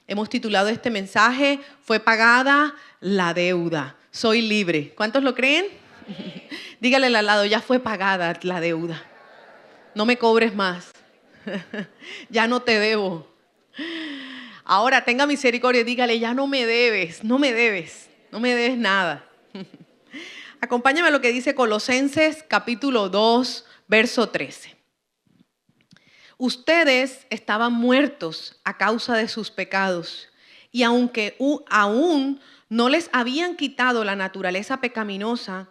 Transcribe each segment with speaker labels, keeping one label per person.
Speaker 1: Hemos titulado este mensaje, fue pagada la deuda, soy libre. ¿Cuántos lo creen? Dígale al lado, ya fue pagada la deuda. No me cobres más. Ya no te debo. Ahora tenga misericordia, dígale, ya no me debes, no me debes nada. Acompáñame a lo que dice Colosenses capítulo 2, verso 13. Ustedes estaban muertos a causa de sus pecados y aunque aún no les habían quitado la naturaleza pecaminosa,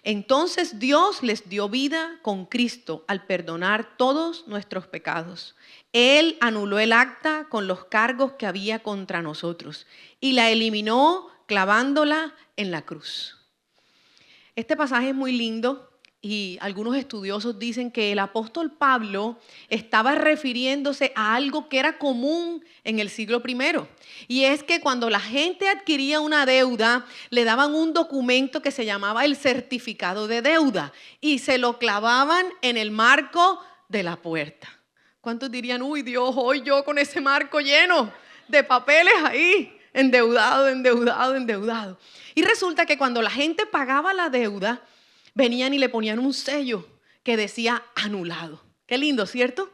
Speaker 1: entonces Dios les dio vida con Cristo al perdonar todos nuestros pecados. Él anuló el acta con los cargos que había contra nosotros y la eliminó clavándola en la cruz. Este pasaje es muy lindo y algunos estudiosos dicen que el apóstol Pablo estaba refiriéndose a algo que era común en el siglo I. Y es que cuando la gente adquiría una deuda, le daban un documento que se llamaba el certificado de deuda y se lo clavaban en el marco de la puerta. ¿Cuántos dirían, uy Dios, hoy yo con ese marco lleno de papeles ahí, endeudado? Y resulta que cuando la gente pagaba la deuda, venían y le ponían un sello que decía anulado. Qué lindo, ¿cierto?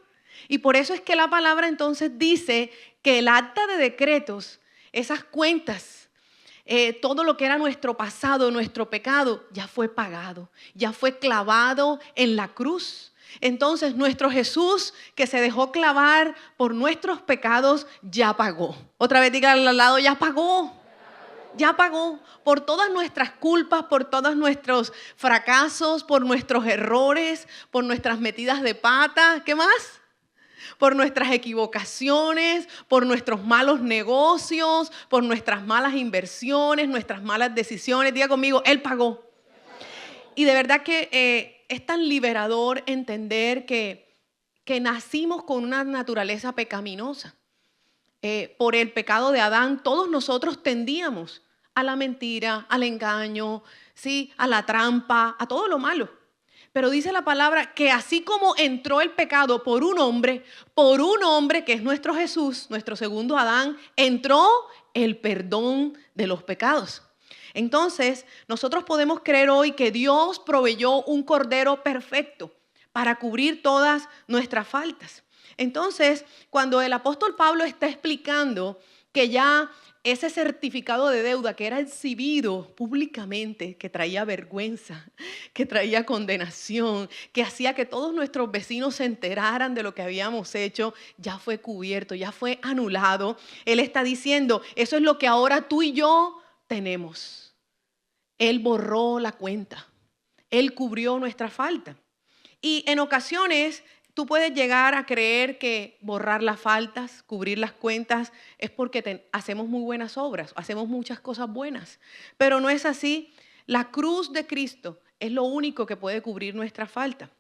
Speaker 1: Y por eso es que la palabra entonces dice que el acta de decretos, esas cuentas, todo lo que era nuestro pasado, nuestro pecado, ya fue pagado, ya fue clavado en la cruz. Entonces nuestro Jesús que se dejó clavar por nuestros pecados ya pagó. Otra vez dígale al lado, ya pagó. Ya pagó por todas nuestras culpas, por todos nuestros fracasos, por nuestros errores, por nuestras metidas de pata. ¿Qué más? Por nuestras equivocaciones, por nuestros malos negocios, por nuestras malas inversiones, nuestras malas decisiones. Diga conmigo, Él pagó. Y de verdad que es tan liberador entender que nacimos con una naturaleza pecaminosa. Por el pecado de Adán, todos nosotros tendíamos a la mentira, al engaño, ¿sí? A la trampa, a todo lo malo. Pero dice la palabra que así como entró el pecado por un hombre que es nuestro Jesús, nuestro segundo Adán, entró el perdón de los pecados. Entonces, nosotros podemos creer hoy que Dios proveyó un cordero perfecto para cubrir todas nuestras faltas. Entonces, cuando el apóstol Pablo está explicando que ya ese certificado de deuda que era exhibido públicamente, que traía vergüenza, que traía condenación, que hacía que todos nuestros vecinos se enteraran de lo que habíamos hecho, ya fue cubierto, ya fue anulado. Él está diciendo, eso es lo que ahora tú y yo tenemos. Él borró la cuenta, Él cubrió nuestra falta. Y en ocasiones tú puedes llegar a creer que borrar las faltas, cubrir las cuentas, es porque hacemos muy buenas obras, hacemos muchas cosas buenas. Pero no es así. La cruz de Cristo es lo único que puede cubrir nuestra falta.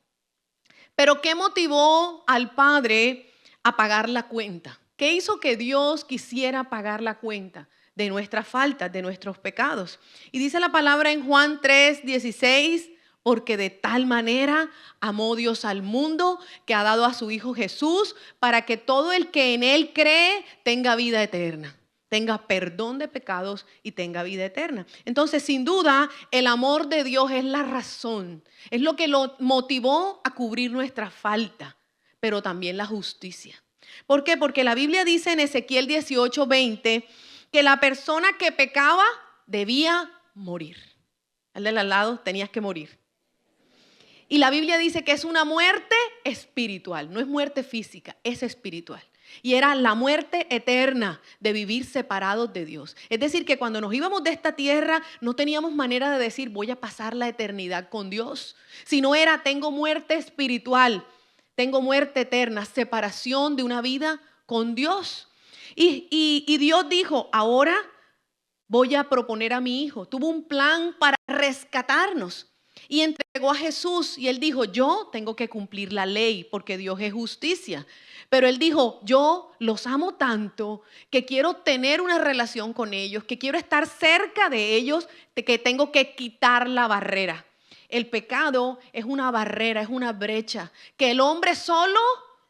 Speaker 1: Pero ¿qué motivó al Padre a pagar la cuenta? ¿Qué hizo que Dios quisiera pagar la cuenta de nuestras faltas, de nuestros pecados? Y dice la palabra en Juan 3:16, porque de tal manera amó Dios al mundo que ha dado a su Hijo Jesús para que todo el que en Él cree tenga vida eterna, tenga perdón de pecados y tenga vida eterna. Entonces, sin duda, el amor de Dios es la razón, es lo que lo motivó a cubrir nuestra falta, pero también la justicia. ¿Por qué? Porque la Biblia dice en Ezequiel 18:20 que la persona que pecaba debía morir. Al del al lado, tenías que morir. Y la Biblia dice que es una muerte espiritual, no es muerte física, es espiritual. Y era la muerte eterna de vivir separados de Dios. Es decir, que cuando nos íbamos de esta tierra no teníamos manera de decir voy a pasar la eternidad con Dios. Sino era tengo muerte espiritual, tengo muerte eterna, separación de una vida con Dios. Y Dios dijo, ahora voy a proponer a mi Hijo. Tuvo un plan para rescatarnos. Y entregó a Jesús y Él dijo, yo tengo que cumplir la ley porque Dios es justicia. Pero Él dijo, yo los amo tanto que quiero tener una relación con ellos, que quiero estar cerca de ellos, que tengo que quitar la barrera. El pecado es una barrera, es una brecha que el hombre solo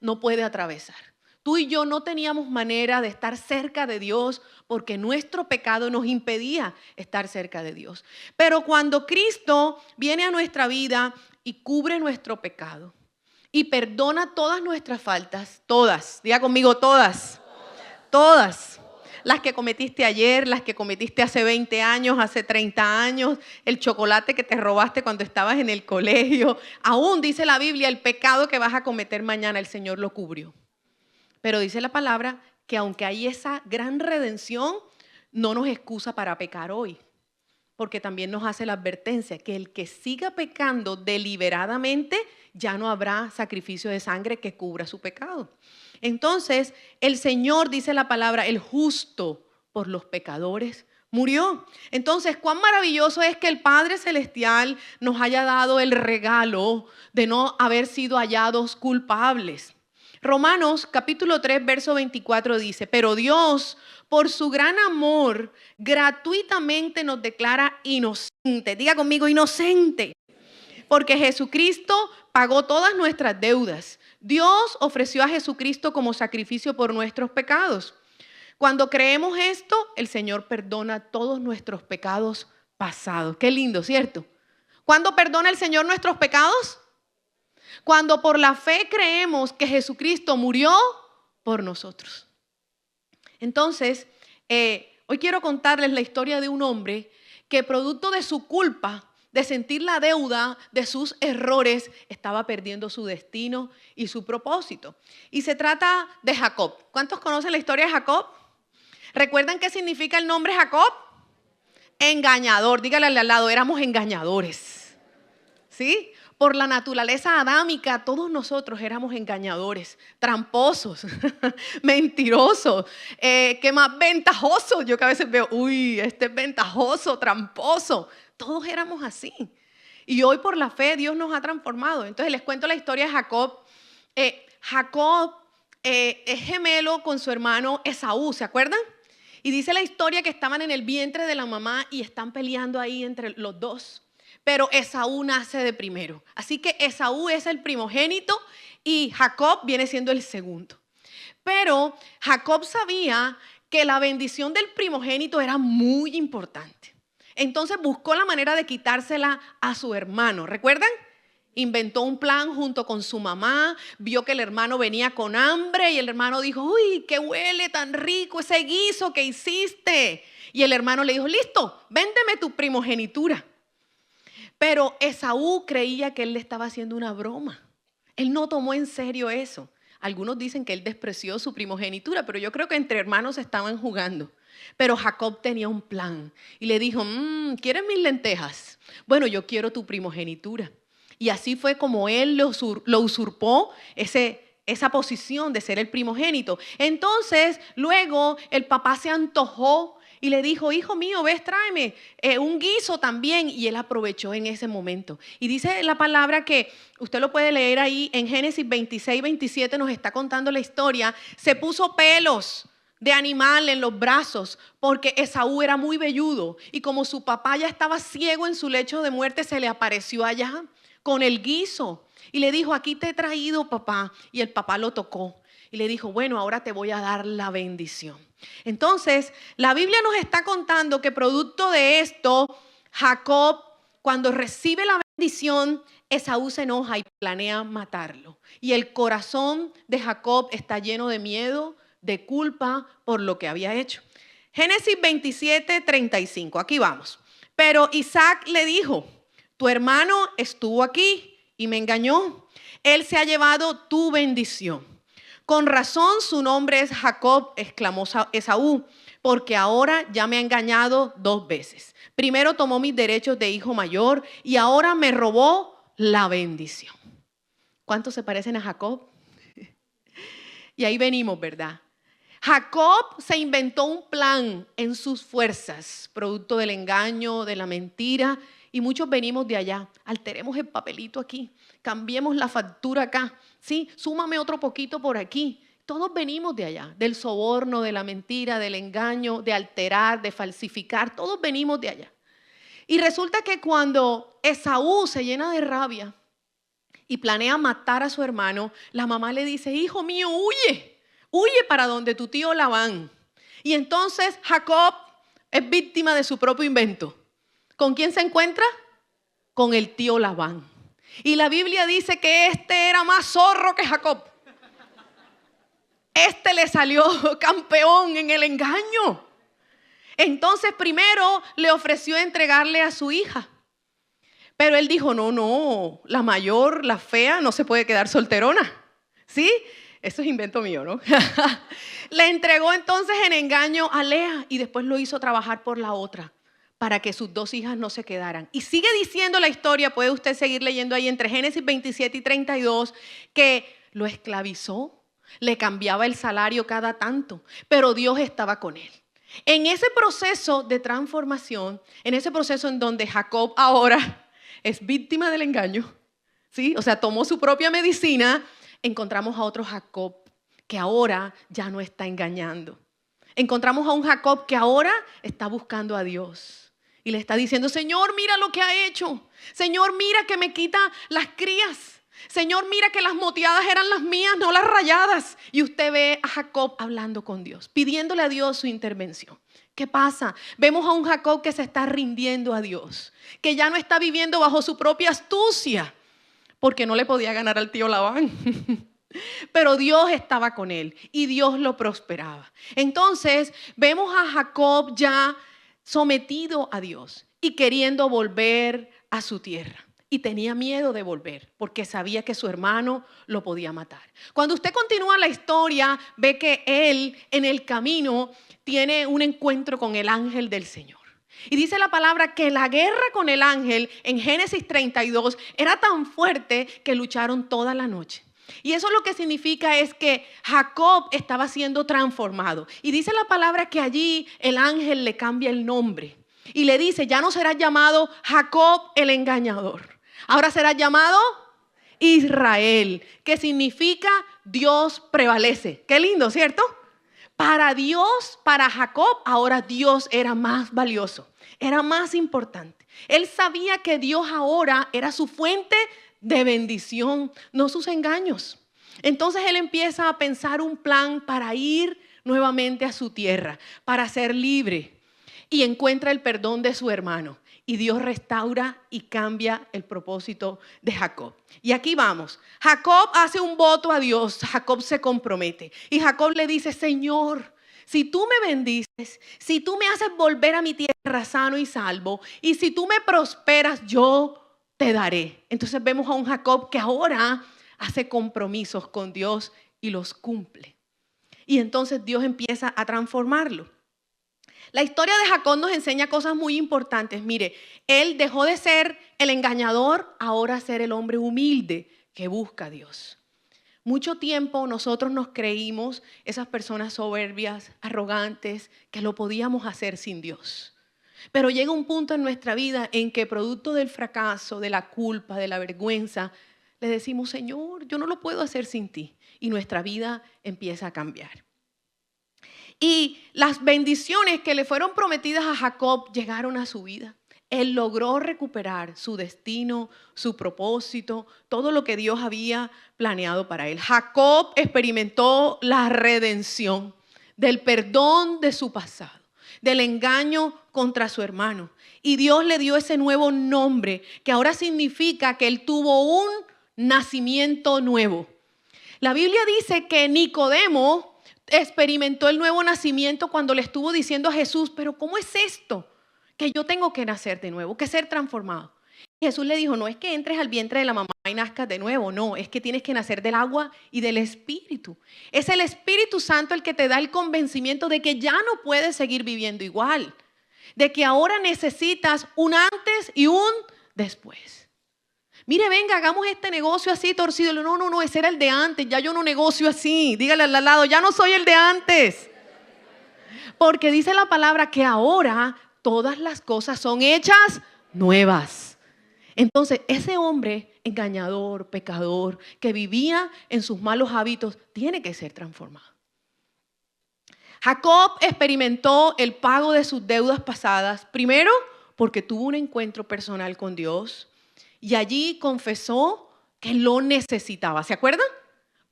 Speaker 1: no puede atravesar. Tú y yo no teníamos manera de estar cerca de Dios porque nuestro pecado nos impedía estar cerca de Dios. Pero cuando Cristo viene a nuestra vida y cubre nuestro pecado y perdona todas nuestras faltas, todas, diga conmigo todas, todas. Las que cometiste ayer, las que cometiste hace 20 años, hace 30 años, el chocolate que te robaste cuando estabas en el colegio. Aún dice la Biblia, el pecado que vas a cometer mañana, el Señor lo cubrió. Pero dice la palabra que aunque hay esa gran redención, no nos excusa para pecar hoy. Porque también nos hace la advertencia que el que siga pecando deliberadamente, ya no habrá sacrificio de sangre que cubra su pecado. Entonces, el Señor, dice la palabra, el justo por los pecadores murió. Entonces, cuán maravilloso es que el Padre Celestial nos haya dado el regalo de no haber sido hallados culpables. Romanos capítulo 3, verso 24 dice, pero Dios, por su gran amor, gratuitamente nos declara inocentes. Diga conmigo, inocente. Porque Jesucristo pagó todas nuestras deudas. Dios ofreció a Jesucristo como sacrificio por nuestros pecados. Cuando creemos esto, el Señor perdona todos nuestros pecados pasados. Qué lindo, ¿cierto? ¿Cuándo perdona el Señor nuestros pecados? Cuando por la fe creemos que Jesucristo murió por nosotros. Entonces, hoy quiero contarles la historia de un hombre que producto de su culpa, de sentir la deuda de sus errores, estaba perdiendo su destino y su propósito. Y se trata de Jacob. ¿Cuántos conocen la historia de Jacob? ¿Recuerdan qué significa el nombre Jacob? Engañador. Dígale al lado, éramos engañadores. ¿Sí? Por la naturaleza adámica, todos nosotros éramos engañadores, tramposos, mentirosos, ¿qué más? Ventajosos. Yo que a veces veo, uy, este es ventajoso, tramposo. Todos éramos así. Y hoy por la fe Dios nos ha transformado. Entonces les cuento la historia de Jacob. Jacob es gemelo con su hermano Esaú, ¿se acuerdan? Y dice la historia que estaban en el vientre de la mamá y están peleando ahí entre los dos. Pero Esaú nace de primero. Así que Esaú es el primogénito y Jacob viene siendo el segundo. Pero Jacob sabía que la bendición del primogénito era muy importante. Entonces buscó la manera de quitársela a su hermano. ¿Recuerdan? Inventó un plan junto con su mamá, vio que el hermano venía con hambre y el hermano dijo, uy, qué huele tan rico ese guiso que hiciste. Y el hermano le dijo, listo, véndeme tu primogenitura. Pero Esaú creía que él le estaba haciendo una broma. Él no tomó en serio eso. Algunos dicen que él despreció su primogenitura, pero yo creo que entre hermanos estaban jugando. Pero Jacob tenía un plan y le dijo, ¿quieres mis lentejas? Bueno, yo quiero tu primogenitura. Y así fue como él lo usurpó esa posición de ser el primogénito. Entonces, luego el papá se antojó y le dijo, hijo mío, ves, tráeme un guiso también. Y él aprovechó en ese momento. Y dice la palabra que, usted lo puede leer ahí en Génesis 26, 27, nos está contando la historia. Se puso pelos de animal en los brazos porque Esaú era muy velludo. Y como su papá ya estaba ciego en su lecho de muerte, se le apareció allá con el guiso. Y le dijo, aquí te he traído, papá. Y el papá lo tocó. Y le dijo, bueno, ahora te voy a dar la bendición. Entonces, la Biblia nos está contando que producto de esto, Jacob, cuando recibe la bendición, Esaú se enoja y planea matarlo. Y el corazón de Jacob está lleno de miedo, de culpa por lo que había hecho. Génesis 27, 35, aquí vamos. Pero Isaac le dijo, tu hermano estuvo aquí y me engañó. Él se ha llevado tu bendición. Con razón su nombre es Jacob, exclamó Esaú, porque ahora ya me ha engañado 2 veces. Primero tomó mis derechos de hijo mayor y ahora me robó la bendición. ¿Cuántos se parecen a Jacob? Y ahí venimos, ¿verdad? Jacob se inventó un plan en sus fuerzas, producto del engaño, de la mentira, y muchos venimos de allá. Alteremos el papelito aquí, cambiemos la factura acá, ¿sí? Súmame otro poquito por aquí. Todos venimos de allá, del soborno, de la mentira, del engaño, de alterar, de falsificar, todos venimos de allá. Y resulta que cuando Esaú se llena de rabia y planea matar a su hermano, la mamá le dice, hijo mío, huye. huye para donde tu tío Labán. Y entonces Jacob es víctima de su propio invento. ¿Con quién se encuentra? Con el tío Labán. Y la Biblia dice que este era más zorro que Jacob. Este le salió campeón en el engaño. Entonces primero le ofreció entregarle a su hija. Pero él dijo, no, la mayor, la fea, no se puede quedar solterona. ¿Sí? Eso es invento mío, ¿no? Le entregó entonces en engaño a Lea y después lo hizo trabajar por la otra para que sus dos hijas no se quedaran. Y sigue diciendo la historia, puede usted seguir leyendo ahí entre Génesis 27 y 32, que lo esclavizó, le cambiaba el salario cada tanto, pero Dios estaba con él. En ese proceso de transformación, en ese proceso en donde Jacob ahora es víctima del engaño, ¿sí? O sea, tomó su propia medicina, encontramos a otro Jacob que ahora ya no está engañando. Encontramos a un Jacob que ahora está buscando a Dios y le está diciendo, Señor, mira lo que ha hecho. Señor, mira que me quita las crías. Señor, mira que las moteadas eran las mías, no las rayadas. Y usted ve a Jacob hablando con Dios, pidiéndole a Dios su intervención. ¿Qué pasa? Vemos a un Jacob que se está rindiendo a Dios, que ya no está viviendo bajo su propia astucia, porque no le podía ganar al tío Labán. Pero Dios estaba con él y Dios lo prosperaba. Entonces vemos a Jacob ya sometido a Dios y queriendo volver a su tierra. Y tenía miedo de volver porque sabía que su hermano lo podía matar. Cuando usted continúa la historia, ve que él en el camino tiene un encuentro con el ángel del Señor. Y dice la palabra que la guerra con el ángel en Génesis 32 era tan fuerte que lucharon toda la noche. Y eso lo que significa es que Jacob estaba siendo transformado. Y dice la palabra que allí el ángel le cambia el nombre. Y le dice, ya no serás llamado Jacob el engañador. Ahora serás llamado Israel, que significa Dios prevalece. Qué lindo, ¿cierto? Para Dios, para Jacob, ahora Dios era más valioso, era más importante. Él sabía que Dios ahora era su fuente de bendición, no sus engaños. Entonces él empieza a pensar un plan para ir nuevamente a su tierra, para ser libre, y encuentra el perdón de su hermano. Y Dios restaura y cambia el propósito de Jacob. Y aquí vamos. Jacob hace un voto a Dios. Jacob se compromete. Y Jacob le dice, Señor, si tú me bendices, si tú me haces volver a mi tierra sano y salvo, y si tú me prosperas, yo te daré. Entonces vemos a un Jacob que ahora hace compromisos con Dios y los cumple. Y entonces Dios empieza a transformarlo. La historia de Jacob nos enseña cosas muy importantes. Mire, él dejó de ser el engañador, ahora ser el hombre humilde que busca a Dios. Mucho tiempo nosotros nos creímos esas personas soberbias, arrogantes, que lo podíamos hacer sin Dios. Pero llega un punto en nuestra vida en que producto del fracaso, de la culpa, de la vergüenza, le decimos, Señor, yo no lo puedo hacer sin ti. Y nuestra vida empieza a cambiar. Y las bendiciones que le fueron prometidas a Jacob llegaron a su vida. Él logró recuperar su destino, su propósito, todo lo que Dios había planeado para él. Jacob experimentó la redención del perdón de su pasado, del engaño contra su hermano. Y Dios le dio ese nuevo nombre que ahora significa que él tuvo un nacimiento nuevo. La Biblia dice que Nicodemo experimentó el nuevo nacimiento cuando le estuvo diciendo a Jesús, pero ¿cómo es esto? Que yo tengo que nacer de nuevo, que ser transformado. Y Jesús le dijo, no es que entres al vientre de la mamá y nazcas de nuevo, no, es que tienes que nacer del agua y del Espíritu. Es el Espíritu Santo el que te da el convencimiento de que ya no puedes seguir viviendo igual, de que ahora necesitas un antes y un después. Mire, venga, hagamos este negocio así torcido. No, ese era el de antes, ya yo no negocio así. Dígale al lado, ya no soy el de antes. Porque dice la palabra que ahora todas las cosas son hechas nuevas. Entonces, ese hombre engañador, pecador, que vivía en sus malos hábitos, tiene que ser transformado. Jacob experimentó el pago de sus deudas pasadas, primero porque tuvo un encuentro personal con Dios y allí confesó que lo necesitaba. ¿Se acuerdan?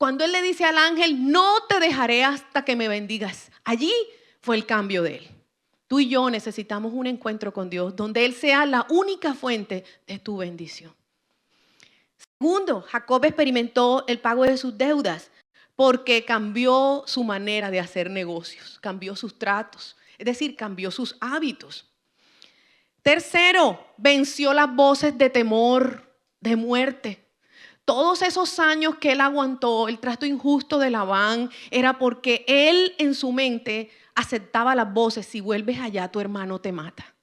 Speaker 1: Cuando Él le dice al ángel, no te dejaré hasta que me bendigas. Allí fue el cambio de Él. Tú y yo necesitamos un encuentro con Dios donde Él sea la única fuente de tu bendición. Segundo, Jacob experimentó el pago de sus deudas porque cambió su manera de hacer negocios, cambió sus tratos, es decir, cambió sus hábitos. Tercero, venció las voces de temor, de muerte. Todos esos años que él aguantó el trato injusto de Labán era porque él en su mente aceptaba las voces: si vuelves allá tu hermano te mata.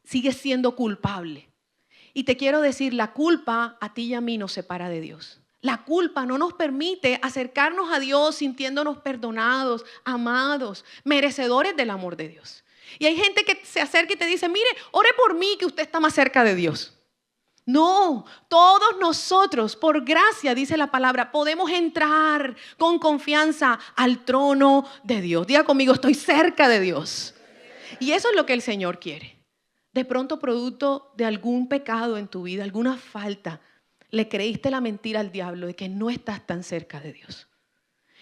Speaker 1: Sigues siendo culpable. Y te quiero decir, la culpa a ti y a mí nos separa de Dios. La culpa no nos permite acercarnos a Dios sintiéndonos perdonados, amados, merecedores del amor de Dios. Y hay gente que se acerca y te dice: mire, ore por mí que usted está más cerca de Dios. No, todos nosotros, por gracia, dice la palabra, podemos entrar con confianza al trono de Dios. Diga conmigo: estoy cerca de Dios. Y eso es lo que el Señor quiere. De pronto, producto de algún pecado en tu vida, alguna falta, le creíste la mentira al diablo de que no estás tan cerca de Dios.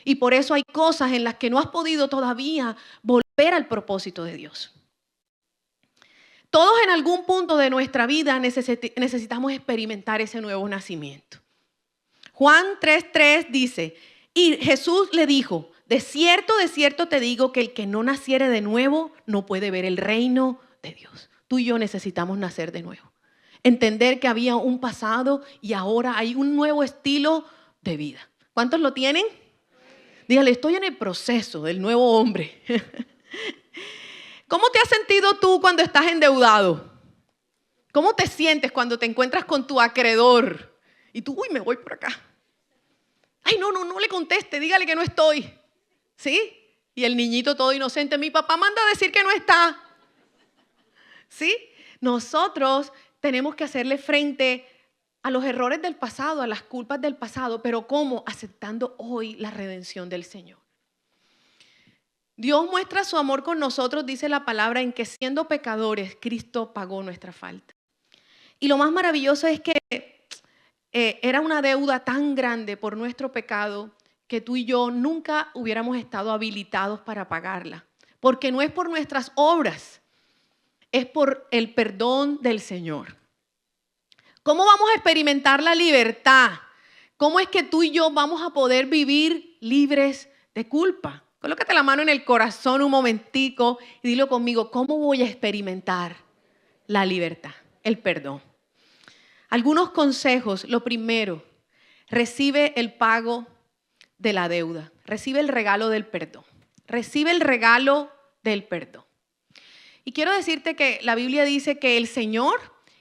Speaker 1: Y por eso hay cosas en las que no has podido todavía volver al propósito de Dios. Todos en algún punto de nuestra vida necesitamos experimentar ese nuevo nacimiento. Juan 3:3 dice: y Jesús le dijo: de cierto te digo que el que no naciere de nuevo no puede ver el reino de Dios. Tú y yo necesitamos nacer de nuevo. Entender que había un pasado y ahora hay un nuevo estilo de vida. ¿Cuántos lo tienen? Dígale: estoy en el proceso del nuevo hombre. ¿Cómo te has sentido tú cuando estás endeudado? ¿Cómo te sientes cuando te encuentras con tu acreedor? Y tú: uy, me voy por acá. Ay, no le conteste, dígale que no estoy. ¿Sí? Y el niñito todo inocente: mi papá manda a decir que no está. ¿Sí? Nosotros tenemos que hacerle frente a los errores del pasado, a las culpas del pasado, pero ¿cómo? Aceptando hoy la redención del Señor. Dios muestra su amor con nosotros, dice la palabra, en que siendo pecadores, Cristo pagó nuestra falta. Y lo más maravilloso es que era una deuda tan grande por nuestro pecado que tú y yo nunca hubiéramos estado habilitados para pagarla. Porque no es por nuestras obras, es por el perdón del Señor. ¿Cómo vamos a experimentar la libertad? ¿Cómo es que tú y yo vamos a poder vivir libres de culpa? Colócate la mano en el corazón un momentico y dilo conmigo: ¿cómo voy a experimentar la libertad, el perdón? Algunos consejos. Lo primero, recibe el pago de la deuda. Recibe el regalo del perdón. Recibe el regalo del perdón. Y quiero decirte que la Biblia dice que el Señor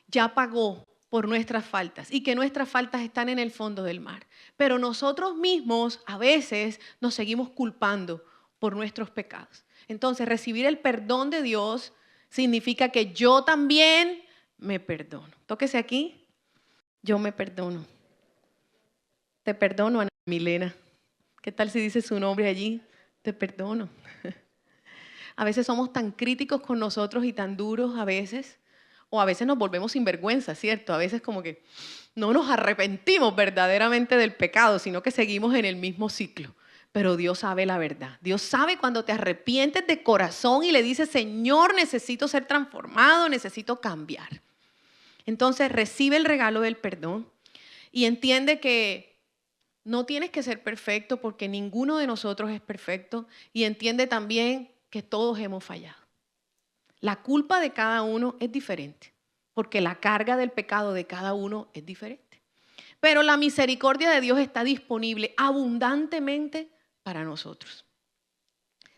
Speaker 1: ya pagó por nuestras faltas y que nuestras faltas están en el fondo del mar. Pero nosotros mismos a veces nos seguimos culpando por nuestros pecados. Entonces, recibir el perdón de Dios significa que yo también me perdono. Tóquese aquí: yo me perdono. Te perdono, Ana Milena. ¿Qué tal si dice su nombre allí? Te perdono. A veces somos tan críticos con nosotros y tan duros a veces, o a veces nos volvemos sinvergüenza, ¿cierto? A veces como que no nos arrepentimos verdaderamente del pecado, sino que seguimos en el mismo ciclo. Pero Dios sabe la verdad. Dios sabe cuando te arrepientes de corazón y le dices: Señor, necesito ser transformado, necesito cambiar. Entonces recibe el regalo del perdón y entiende que no tienes que ser perfecto porque ninguno de nosotros es perfecto, y entiende también que todos hemos fallado. La culpa de cada uno es diferente porque la carga del pecado de cada uno es diferente. Pero la misericordia de Dios está disponible abundantemente para nosotros.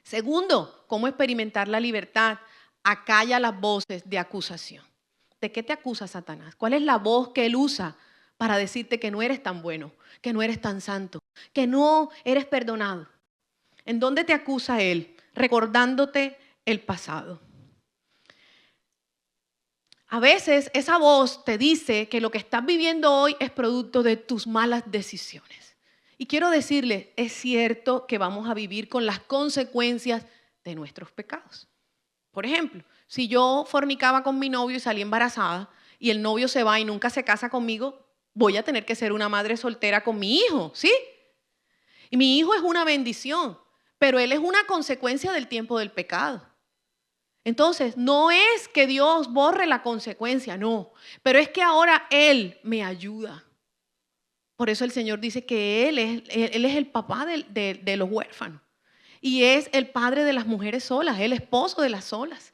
Speaker 1: Segundo, ¿cómo experimentar la libertad? Acalla las voces de acusación. ¿De qué te acusa Satanás? ¿Cuál es la voz que él usa para decirte que no eres tan bueno, que no eres tan santo, que no eres perdonado? ¿En dónde te acusa él? Recordándote el pasado. A veces esa voz te dice que lo que estás viviendo hoy es producto de tus malas decisiones. Y quiero decirle, es cierto que vamos a vivir con las consecuencias de nuestros pecados. Por ejemplo, si yo fornicaba con mi novio y salí embarazada y el novio se va y nunca se casa conmigo, voy a tener que ser una madre soltera con mi hijo, ¿sí? Y mi hijo es una bendición, pero él es una consecuencia del tiempo del pecado. Entonces, no es que Dios borre la consecuencia, no, pero es que ahora Él me ayuda. Por eso el Señor dice que Él es el papá de los huérfanos y es el padre de las mujeres solas, el esposo de las solas.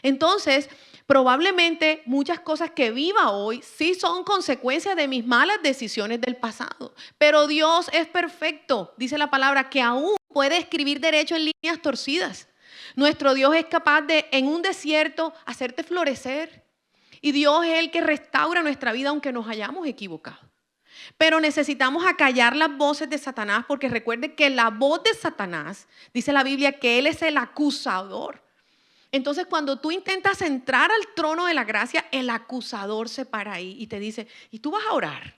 Speaker 1: Entonces, probablemente muchas cosas que viva hoy sí son consecuencias de mis malas decisiones del pasado. Pero Dios es perfecto. Dice la palabra que aún puede escribir derecho en líneas torcidas. Nuestro Dios es capaz de, en un desierto, hacerte florecer. Y Dios es el que restaura nuestra vida aunque nos hayamos equivocado. Pero necesitamos acallar las voces de Satanás, porque recuerde que la voz de Satanás, dice la Biblia, que él es el acusador. Entonces, cuando tú intentas entrar al trono de la gracia, el acusador se para ahí y te dice, y tú vas a orar,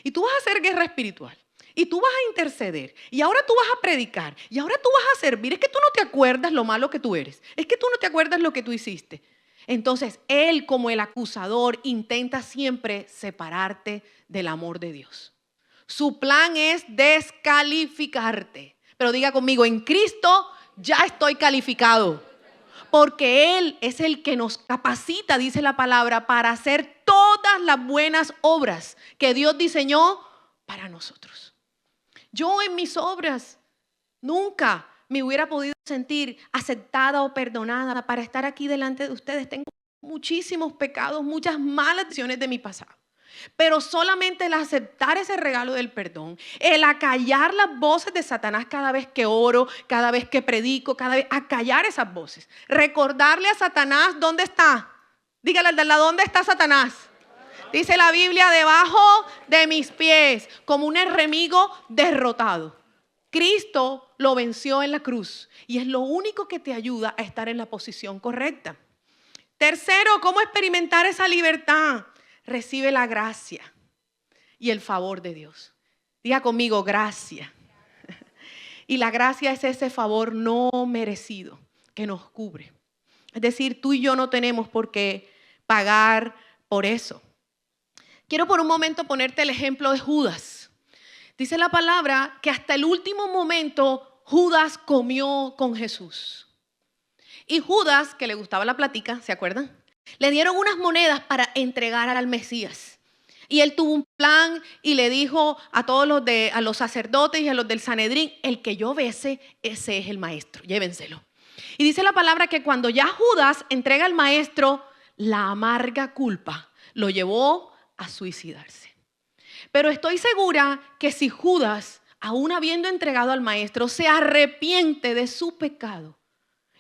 Speaker 1: y tú vas a hacer guerra espiritual, y tú vas a interceder, y ahora tú vas a predicar, y ahora tú vas a servir. Es que tú no te acuerdas lo malo que tú eres, es que tú no te acuerdas lo que tú hiciste. Entonces, él como el acusador intenta siempre separarte del amor de Dios. Su plan es descalificarte. Pero diga conmigo, en Cristo ya estoy calificado. Porque Él es el que nos capacita, dice la palabra, para hacer todas las buenas obras que Dios diseñó para nosotros. Yo en mis obras nunca me hubiera podido sentir aceptada o perdonada para estar aquí delante de ustedes. Tengo muchísimos pecados, muchas malas decisiones de mi pasado. Pero solamente el aceptar ese regalo del perdón, el acallar las voces de Satanás cada vez que oro, cada vez que predico, cada vez acallar esas voces. Recordarle a Satanás dónde está. Dígale al de lado, ¿dónde está Satanás? Dice la Biblia, debajo de mis pies, como un enemigo derrotado. Cristo lo venció en la cruz y es lo único que te ayuda a estar en la posición correcta. Tercero, ¿cómo experimentar esa libertad? Recibe la gracia y el favor de Dios. Diga conmigo, gracia. Y la gracia es ese favor no merecido que nos cubre. Es decir, tú y yo no tenemos por qué pagar por eso. Quiero por un momento ponerte el ejemplo de Judas. Dice la palabra que hasta el último momento Judas comió con Jesús. Y Judas, que le gustaba la plática, ¿se acuerdan? Le dieron unas monedas para entregar al Mesías. Y él tuvo un plan y le dijo a todos a los sacerdotes y a los del Sanedrín, el que yo bese, ese es el maestro, llévenselo. Y dice la palabra que cuando ya Judas entrega al maestro, la amarga culpa lo llevó a suicidarse. Pero estoy segura que si Judas, aún habiendo entregado al maestro, se arrepiente de su pecado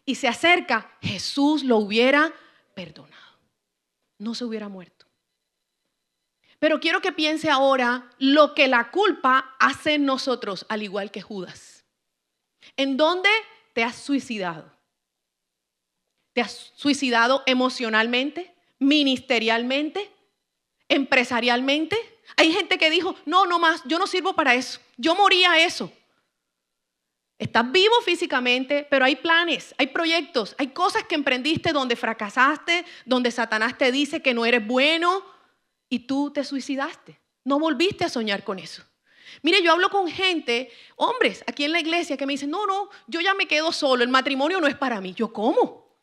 Speaker 1: y se acerca, Jesús lo hubiera perdonado. No se hubiera muerto. Pero quiero que piense ahora lo que la culpa hace en nosotros, al igual que Judas. ¿En dónde te has suicidado? ¿Te has suicidado emocionalmente, ministerialmente, empresarialmente? Hay gente que dijo, no más, yo no sirvo para eso. Yo morí a eso. Estás vivo físicamente, pero hay planes, hay proyectos, hay cosas que emprendiste donde fracasaste, donde Satanás te dice que no eres bueno y tú te suicidaste. No volviste a soñar con eso. Mire, yo hablo con gente, hombres aquí en la iglesia que me dicen, no, yo ya me quedo solo, el matrimonio no es para mí. Yo, ¿cómo?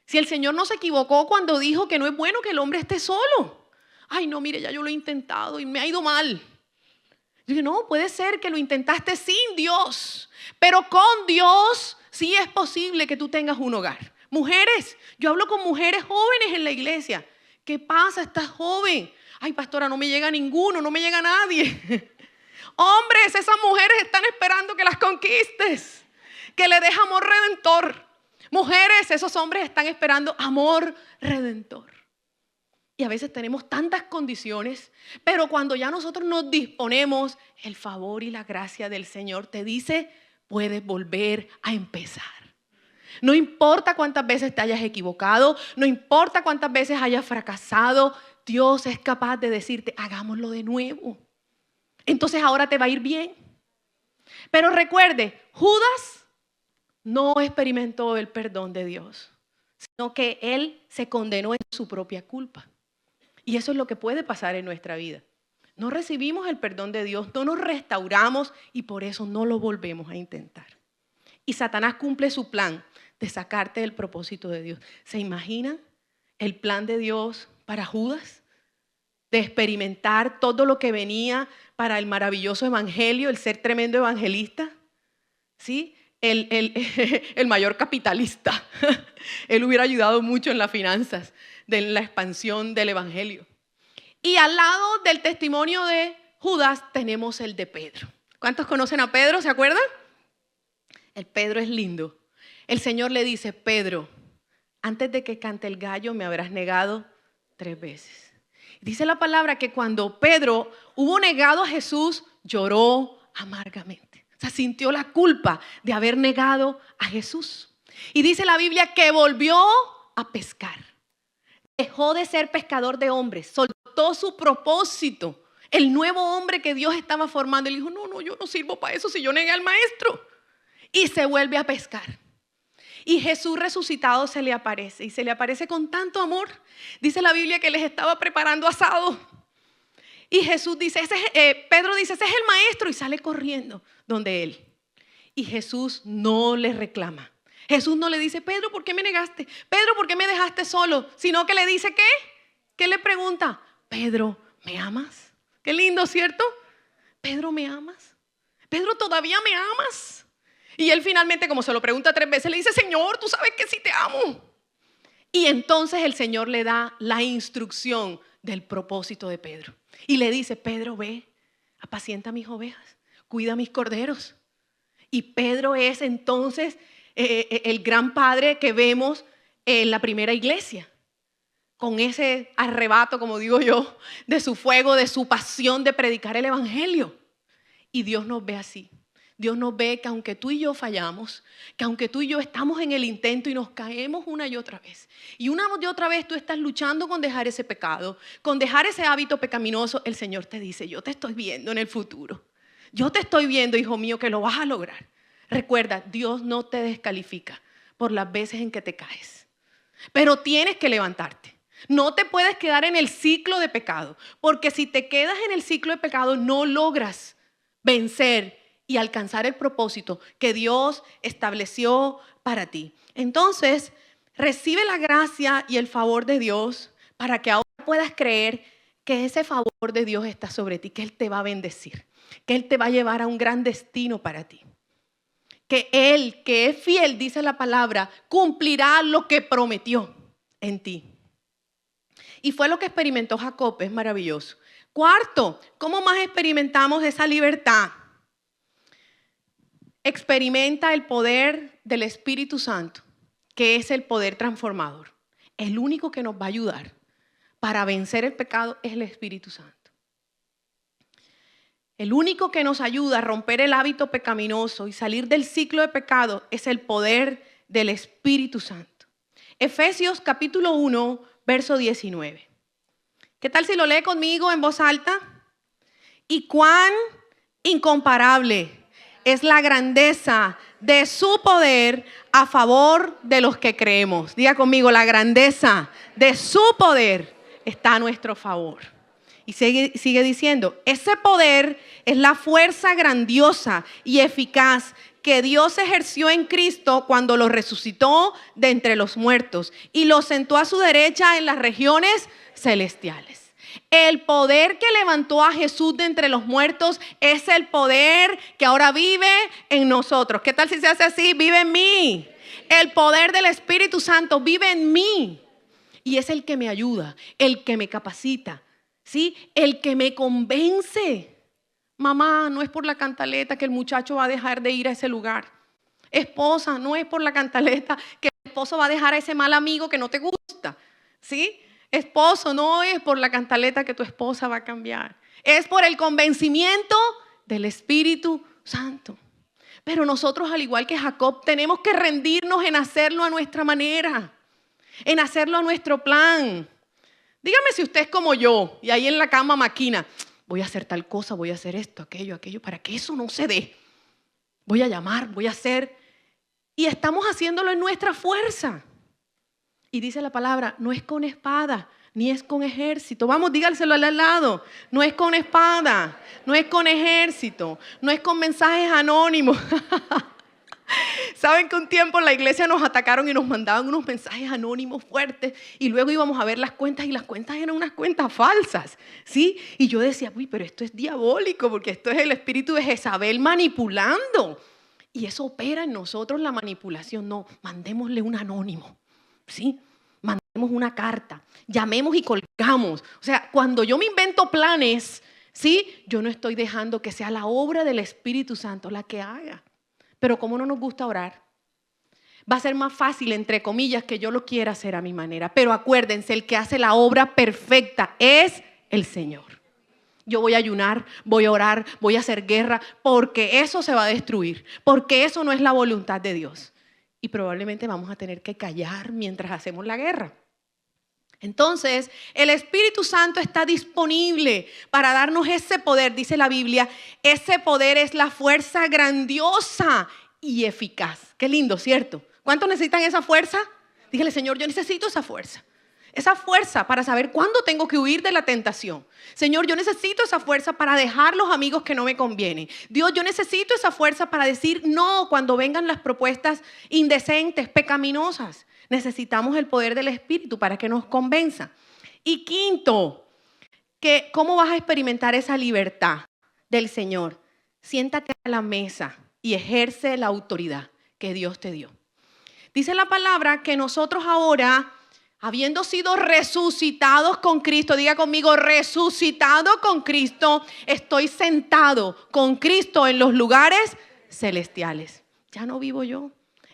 Speaker 1: Si el Señor no se equivocó cuando dijo que no es bueno que el hombre esté solo. Ay, no, mire, ya yo lo he intentado y me ha ido mal. Yo digo, no, puede ser que lo intentaste sin Dios, pero con Dios sí es posible que tú tengas un hogar. Mujeres, yo hablo con mujeres jóvenes en la iglesia. ¿Qué pasa? ¿Estás joven? Ay, pastora, no me llega ninguno, no me llega nadie. Hombres, esas mujeres están esperando que las conquistes, que le des amor redentor. Mujeres, esos hombres están esperando amor redentor. Y a veces tenemos tantas condiciones, pero cuando ya nosotros nos disponemos, el favor y la gracia del Señor te dice, puedes volver a empezar. No importa cuántas veces te hayas equivocado, no importa cuántas veces hayas fracasado, Dios es capaz de decirte, hagámoslo de nuevo. Entonces ahora te va a ir bien. Pero recuerde, Judas no experimentó el perdón de Dios, sino que él se condenó en su propia culpa. Y eso es lo que puede pasar en nuestra vida. No recibimos el perdón de Dios, no nos restauramos y por eso no lo volvemos a intentar. Y Satanás cumple su plan de sacarte del propósito de Dios. ¿Se imaginan el plan de Dios para Judas? De experimentar todo lo que venía para el maravilloso evangelio, el ser tremendo evangelista. ¿Sí? El mayor capitalista. Él hubiera ayudado mucho en las finanzas, de la expansión del evangelio. Y al lado del testimonio de Judas tenemos el de Pedro. ¿Cuántos conocen a Pedro? ¿Se acuerdan? El Pedro es lindo. El Señor le dice: Pedro, antes de que cante el gallo me habrás negado 3 veces. Dice la palabra que cuando Pedro hubo negado a Jesús, lloró amargamente. O sea, sintió la culpa de haber negado a Jesús. Y dice la Biblia que volvió a pescar. Dejó de ser pescador de hombres, soltó su propósito, el nuevo hombre que Dios estaba formando. Él dijo: no, yo no sirvo para eso si yo negué al maestro. Y se vuelve a pescar. Y Jesús resucitado se le aparece, y se le aparece con tanto amor. Dice la Biblia que les estaba preparando asado. Y Jesús dice, Pedro dice: ese es el maestro, y sale corriendo donde él. Y Jesús no le reclama. Jesús no le dice: Pedro, ¿por qué me negaste? Pedro, ¿por qué me dejaste solo? Sino que le dice, ¿qué? ¿Qué le pregunta? Pedro, ¿me amas? Qué lindo, ¿cierto? Pedro, ¿me amas? Pedro, ¿todavía me amas? Y él finalmente, como se lo pregunta 3 veces, le dice: Señor, tú sabes que sí te amo. Y entonces el Señor le da la instrucción del propósito de Pedro. Y le dice: Pedro, ve, apacienta mis ovejas, cuida mis corderos. Y Pedro es entonces el gran padre que vemos en la primera iglesia. Con ese arrebato, como digo yo, de su fuego, de su pasión de predicar el evangelio. Y Dios nos ve así. Dios nos ve que aunque tú y yo fallamos, que aunque tú y yo estamos en el intento y nos caemos una y otra vez, y una y otra vez tú estás luchando con dejar ese pecado, con dejar ese hábito pecaminoso, el Señor te dice: yo te estoy viendo en el futuro. Yo te estoy viendo, hijo mío, que lo vas a lograr. Recuerda, Dios no te descalifica por las veces en que te caes, pero tienes que levantarte. No te puedes quedar en el ciclo de pecado, porque si te quedas en el ciclo de pecado no logras vencer y alcanzar el propósito que Dios estableció para ti. Entonces, recibe la gracia y el favor de Dios para que ahora puedas creer que ese favor de Dios está sobre ti, que Él te va a bendecir, que Él te va a llevar a un gran destino para ti. Que Él, que es fiel, dice la palabra, cumplirá lo que prometió en ti. Y fue lo que experimentó Jacob, es maravilloso. Cuarto, ¿cómo más experimentamos esa libertad? Experimenta el poder del Espíritu Santo, que es el poder transformador. El único que nos va a ayudar para vencer el pecado es el Espíritu Santo. El único que nos ayuda a romper el hábito pecaminoso y salir del ciclo de pecado es el poder del Espíritu Santo. Efesios capítulo 1, verso 19. ¿Qué tal si lo lee conmigo en voz alta? Y cuán incomparable es la grandeza de su poder a favor de los que creemos. Diga conmigo: la grandeza de su poder está a nuestro favor. Y sigue diciendo: ese poder es la fuerza grandiosa y eficaz que Dios ejerció en Cristo cuando lo resucitó de entre los muertos y lo sentó a su derecha en las regiones celestiales. El poder que levantó a Jesús de entre los muertos es el poder que ahora vive en nosotros. ¿Qué tal si se hace así? Vive en mí. El poder del Espíritu Santo vive en mí. Y es el que me ayuda, el que me capacita, ¿sí? El que me convence. Mamá, no es por la cantaleta que el muchacho va a dejar de ir a ese lugar. Esposa, no es por la cantaleta que el esposo va a dejar a ese mal amigo que no te gusta, ¿sí? Esposo, no es por la cantaleta que tu esposa va a cambiar. Es por el convencimiento del Espíritu Santo. Pero nosotros, al igual que Jacob, tenemos que rendirnos en hacerlo a nuestra manera, en hacerlo a nuestro plan. Dígame si usted es como yo y ahí en la cama maquina: voy a hacer tal cosa, voy a hacer esto, aquello, para que eso no se dé. Voy a llamar, voy a hacer. Y estamos haciéndolo en nuestra fuerza. Y dice la palabra: no es con espada ni es con ejército. Vamos, dígaselo al lado. No es con espada, no es con ejército, no es con mensajes anónimos. Saben que un tiempo en la iglesia nos atacaron y nos mandaban unos mensajes anónimos fuertes y luego íbamos a ver las cuentas y las cuentas eran unas cuentas falsas, ¿sí? Y yo decía, uy, pero esto es diabólico porque esto es el espíritu de Jezabel manipulando. Y eso opera en nosotros la manipulación. No, mandémosle un anónimo, ¿sí? Mandemos una carta, llamemos y colgamos. O sea, cuando yo me invento planes, ¿sí? Yo no estoy dejando que sea la obra del Espíritu Santo la que haga. Pero como no nos gusta orar, va a ser más fácil, entre comillas, que yo lo quiera hacer a mi manera. Pero acuérdense, el que hace la obra perfecta es el Señor. Yo voy a ayunar, voy a orar, voy a hacer guerra, porque eso se va a destruir, porque eso no es la voluntad de Dios. Y probablemente vamos a tener que callar mientras hacemos la guerra. Entonces, el Espíritu Santo está disponible para darnos ese poder, dice la Biblia. Ese poder es la fuerza grandiosa y eficaz. Qué lindo, ¿cierto? ¿Cuántos necesitan esa fuerza? Dígale, Señor, yo necesito esa fuerza. Esa fuerza para saber cuándo tengo que huir de la tentación. Señor, yo necesito esa fuerza para dejar los amigos que no me convienen. Dios, yo necesito esa fuerza para decir no cuando vengan las propuestas indecentes, pecaminosas. Necesitamos el poder del Espíritu para que nos convenza. Y quinto, ¿cómo vas a experimentar esa libertad del Señor? Siéntate a la mesa y ejerce la autoridad que Dios te dio. Dice la palabra que nosotros ahora, habiendo sido resucitados con Cristo, diga conmigo, resucitado con Cristo, estoy sentado con Cristo en los lugares celestiales. Ya no vivo yo,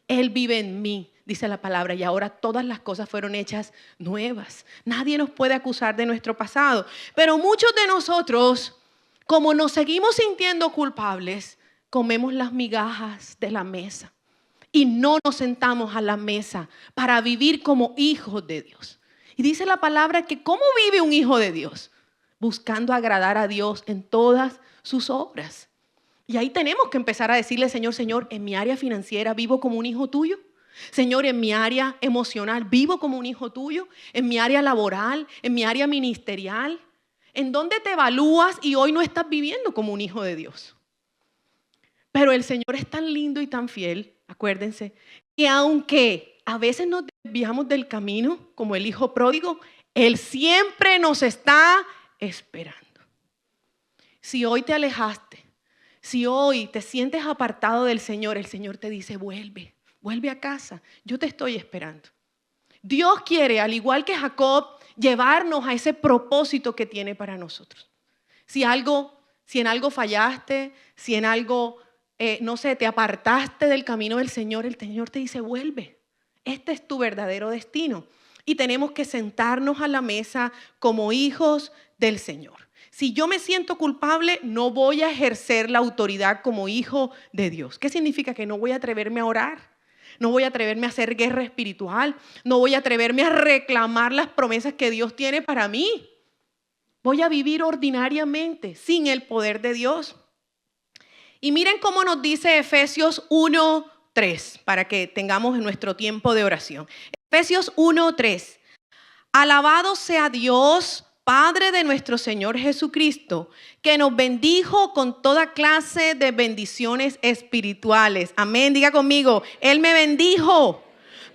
Speaker 1: Él vive en mí, dice la palabra, y ahora todas las cosas fueron hechas nuevas. Nadie nos puede acusar de nuestro pasado, pero muchos de nosotros, como nos seguimos sintiendo culpables, comemos las migajas de la mesa. Y no nos sentamos a la mesa para vivir como hijos de Dios. Y dice la palabra que ¿cómo vive un hijo de Dios? Buscando agradar a Dios en todas sus obras. Y ahí tenemos que empezar a decirle, Señor, en mi área financiera vivo como un hijo tuyo. Señor, en mi área emocional vivo como un hijo tuyo. En mi área laboral, en mi área ministerial. ¿En dónde te evalúas y hoy no estás viviendo como un hijo de Dios? Pero el Señor es tan lindo y tan fiel. Acuérdense que aunque a veces nos desviamos del camino, como el hijo pródigo, Él siempre nos está esperando. Si hoy te alejaste, si hoy te sientes apartado del Señor, el Señor te dice, vuelve a casa, yo te estoy esperando. Dios quiere, al igual que Jacob, llevarnos a ese propósito que tiene para nosotros. Si en algo fallaste, si en algo te apartaste del camino del Señor, el Señor te dice, vuelve. Este es tu verdadero destino. Y tenemos que sentarnos a la mesa como hijos del Señor. Si yo me siento culpable, no voy a ejercer la autoridad como hijo de Dios. ¿Qué significa? Que no voy a atreverme a orar. No voy a atreverme a hacer guerra espiritual. No voy a atreverme a reclamar las promesas que Dios tiene para mí. Voy a vivir ordinariamente, sin el poder de Dios. Y miren cómo nos dice Efesios 1:3, para que tengamos nuestro tiempo de oración. Efesios 1:3. Alabado sea Dios, Padre de nuestro Señor Jesucristo, que nos bendijo con toda clase de bendiciones espirituales. Amén, diga conmigo, Él me bendijo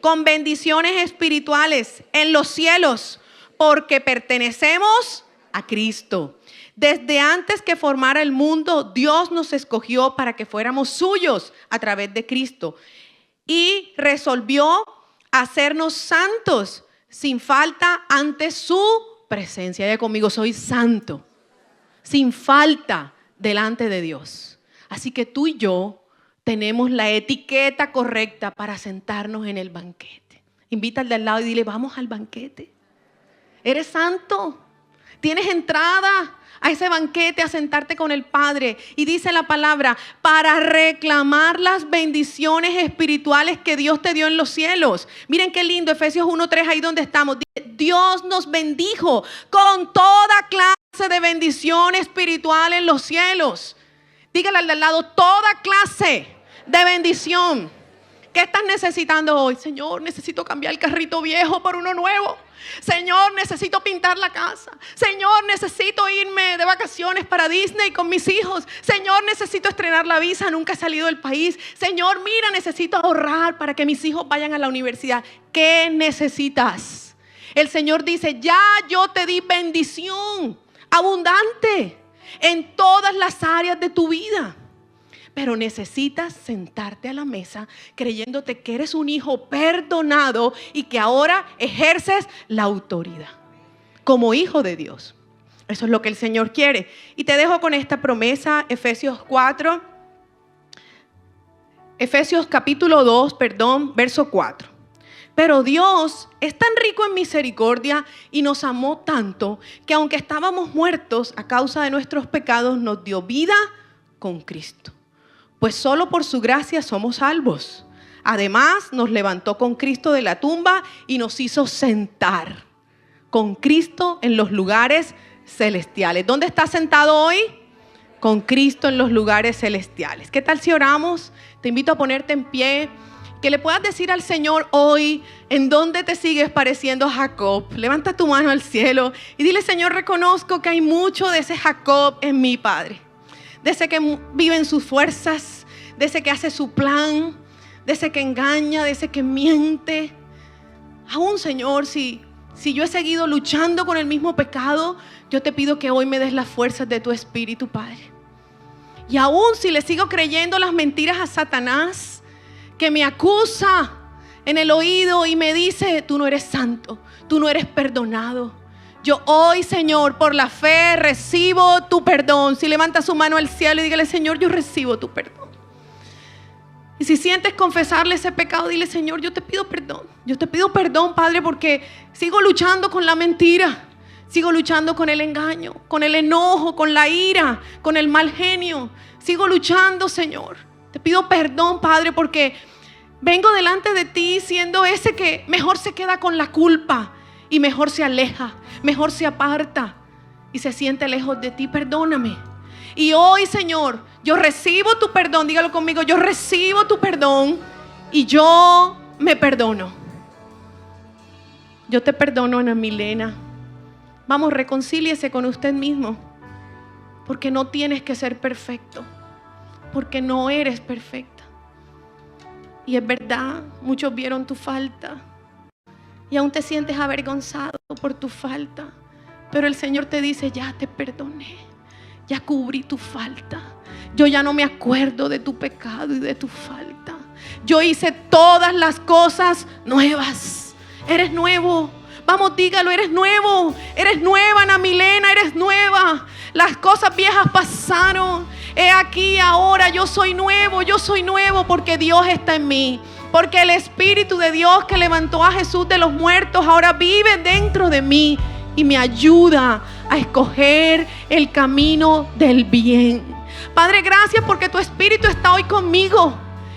Speaker 1: con bendiciones espirituales en los cielos, porque pertenecemos a Cristo. Desde antes que formara el mundo, Dios nos escogió para que fuéramos suyos a través de Cristo y resolvió hacernos santos sin falta ante su presencia. Ya conmigo, soy santo, sin falta delante de Dios. Así que tú y yo tenemos la etiqueta correcta para sentarnos en el banquete. Invita al de al lado y dile, vamos al banquete. ¿Eres santo? ¿Tienes entrada a ese banquete, a sentarte con el Padre? Y dice la palabra, para reclamar las bendiciones espirituales que Dios te dio en los cielos. Miren qué lindo, Efesios 1:3, ahí donde estamos. Dios nos bendijo con toda clase de bendición espiritual en los cielos. Dígale al de al lado, toda clase de bendición. ¿Qué estás necesitando hoy? Señor, necesito cambiar el carrito viejo por uno nuevo. Señor, necesito pintar la casa. Señor, necesito irme de vacaciones para Disney con mis hijos. Señor, necesito estrenar la visa, nunca he salido del país. Señor, mira, necesito ahorrar para que mis hijos vayan a la universidad. ¿Qué necesitas? El Señor dice, ya yo te di bendición abundante en todas las áreas de tu vida. Pero necesitas sentarte a la mesa creyéndote que eres un hijo perdonado y que ahora ejerces la autoridad como hijo de Dios. Eso es lo que el Señor quiere. Y te dejo con esta promesa, Efesios capítulo 2, verso 4. Pero Dios es tan rico en misericordia y nos amó tanto que aunque estábamos muertos a causa de nuestros pecados, nos dio vida con Cristo. Pues solo por su gracia somos salvos. Además, nos levantó con Cristo de la tumba y nos hizo sentar con Cristo en los lugares celestiales. ¿Dónde estás sentado hoy? Con Cristo en los lugares celestiales. ¿Qué tal si oramos? Te invito a ponerte en pie. Que le puedas decir al Señor hoy en dónde te sigues pareciendo a Jacob. Levanta tu mano al cielo y dile, Señor, reconozco que hay mucho de ese Jacob en mi Padre. De ese que vive en sus fuerzas, de ese que hace su plan, de ese que engaña, de ese que miente. Aún, Señor, si yo he seguido luchando con el mismo pecado, yo te pido que hoy me des las fuerzas de tu Espíritu, Padre. Y aún si le sigo creyendo las mentiras a Satanás, que me acusa en el oído y me dice, tú no eres santo, tú no eres perdonado. Yo hoy, Señor, por la fe recibo tu perdón. Si levanta su mano al cielo y dígale, Señor, yo recibo tu perdón. Y si sientes confesarle ese pecado, dile, Señor, yo te pido perdón. Yo te pido perdón, Padre, porque sigo luchando con la mentira. Sigo luchando con el engaño, con el enojo, con la ira, con el mal genio. Sigo luchando, Señor. Te pido perdón, Padre, porque vengo delante de ti siendo ese que mejor se queda con la culpa y mejor se aleja, mejor se aparta y se siente lejos de ti. Perdóname. Y hoy, Señor, yo recibo tu perdón. Dígalo conmigo, yo recibo tu perdón y yo me perdono. Yo te perdono, Ana Milena. Vamos, reconcíliese con usted mismo, porque no tienes que ser perfecto, porque no eres perfecta. Y es verdad, muchos vieron tu falta y aún te sientes avergonzado por tu falta, pero el Señor te dice, ya te perdoné, ya cubrí tu falta, yo ya no me acuerdo de tu pecado y de tu falta, yo hice todas las cosas nuevas. Eres nuevo. Vamos, dígalo, eres nuevo, eres nueva, Ana Milena, eres nueva. Las cosas viejas pasaron. He aquí ahora yo soy nuevo porque Dios está en mí. Porque el Espíritu de Dios que levantó a Jesús de los muertos ahora vive dentro de mí y me ayuda a escoger el camino del bien. Padre, gracias porque tu Espíritu está hoy conmigo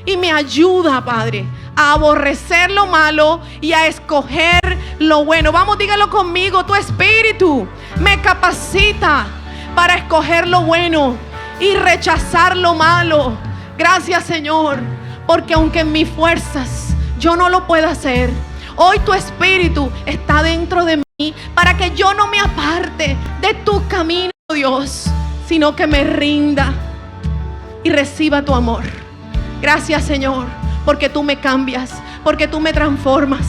Speaker 1: y me ayuda, Padre, a aborrecer lo malo y a escoger lo bueno. Vamos, dígalo conmigo, tu Espíritu me capacita para escoger lo bueno y rechazar lo malo. Gracias, Señor, porque aunque en mis fuerzas yo no lo pueda hacer, hoy tu Espíritu está dentro de mí para que yo no me aparte de tu camino, Dios, sino que me rinda y reciba tu amor. Gracias, Señor, porque tú me cambias, porque tú me transformas.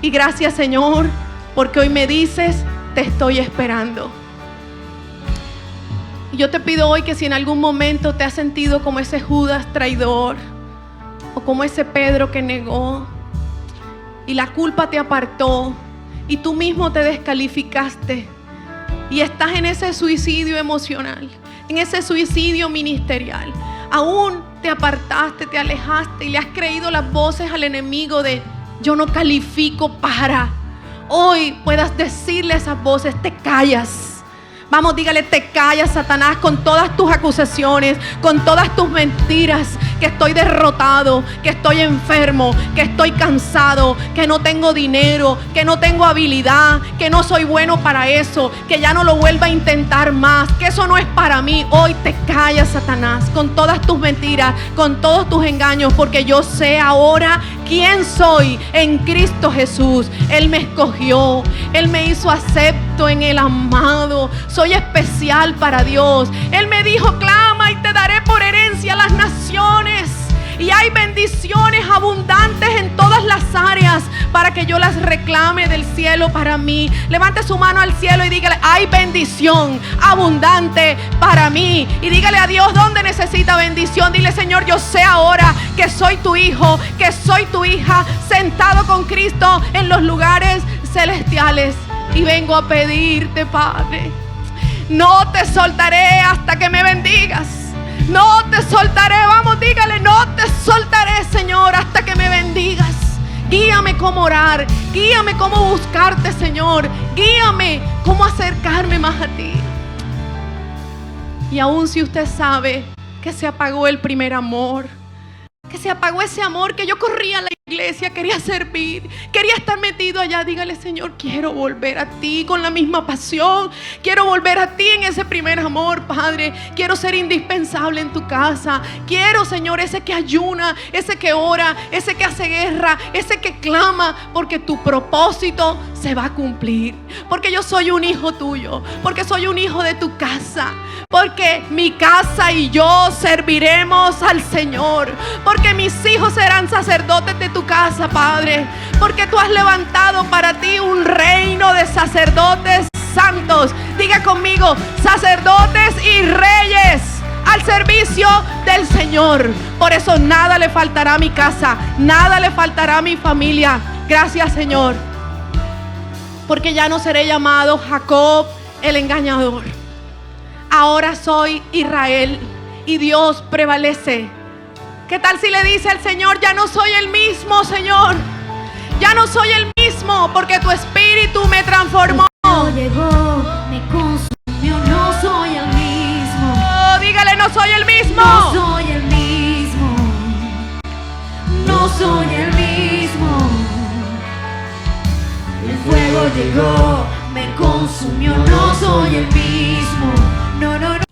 Speaker 1: Y gracias, Señor, porque hoy me dices, te estoy esperando. Y yo te pido hoy que si en algún momento te has sentido como ese Judas traidor o como ese Pedro que negó y la culpa te apartó y tú mismo te descalificaste y estás en ese suicidio emocional, en ese suicidio ministerial, aún te apartaste, te alejaste y le has creído las voces al enemigo de yo no califico para. Hoy puedas decirle a esas voces, te callas. Vamos, dígale, te callas, Satanás, con todas tus acusaciones, con todas tus mentiras, que estoy derrotado, que estoy enfermo, que estoy cansado, que no tengo dinero, que no tengo habilidad, que no soy bueno para eso, que ya no lo vuelva a intentar más, que eso no es para mí. Hoy te callas, Satanás, con todas tus mentiras, con todos tus engaños, porque yo sé ahora quién soy en Cristo Jesús. Él me escogió, Él me hizo acepto en el amado. Soy especial para Dios. Él me dijo, clama y te daré por herencia las naciones. Y hay bendiciones abundantes en todas las áreas para que yo las reclame del cielo para mí. Levante su mano al cielo y dígale, hay bendición abundante para mí. Y dígale a Dios dónde necesita bendición. Dile, Señor, yo sé ahora que soy tu hijo, que soy tu hija, sentado con Cristo en los lugares celestiales. Y vengo a pedirte, Padre, no te soltaré hasta que me bendigas. No te soltaré, vamos, dígale, no te soltaré, Señor, hasta que me bendigas. Guíame cómo orar, guíame cómo buscarte, Señor. Guíame cómo acercarme más a ti. Y aún si usted sabe que se apagó el primer amor, que se apagó ese amor, que yo corría a la iglesia, quería servir, quería estar metido allá, dígale, Señor, quiero volver a ti con la misma pasión, quiero volver a ti en ese primer amor, Padre. Quiero ser indispensable en tu casa. Quiero, Señor, ese que ayuna, ese que ora, ese que hace guerra, ese que clama, porque tu propósito se va a cumplir, porque yo soy un hijo tuyo, porque soy un hijo de tu casa, porque mi casa y yo serviremos al Señor, porque mis hijos serán sacerdotes de tu casa, Padre, porque tú has levantado para ti un reino de sacerdotes santos. Diga conmigo, sacerdotes y reyes al servicio del Señor. Por eso nada le faltará a mi casa, nada le faltará a mi familia. Gracias, Señor, porque ya no seré llamado Jacob el engañador. Ahora soy Israel y Dios prevalece. ¿Qué tal si le dice al Señor, ya no soy el mismo, Señor? Ya no soy el mismo, porque tu espíritu me transformó.
Speaker 2: Llegó, me consumió, no soy el mismo.
Speaker 1: Oh, dígale, no soy el mismo.
Speaker 2: No soy el mismo. No soy el mismo. El fuego llegó, me consumió, no soy el mismo. No, no, no.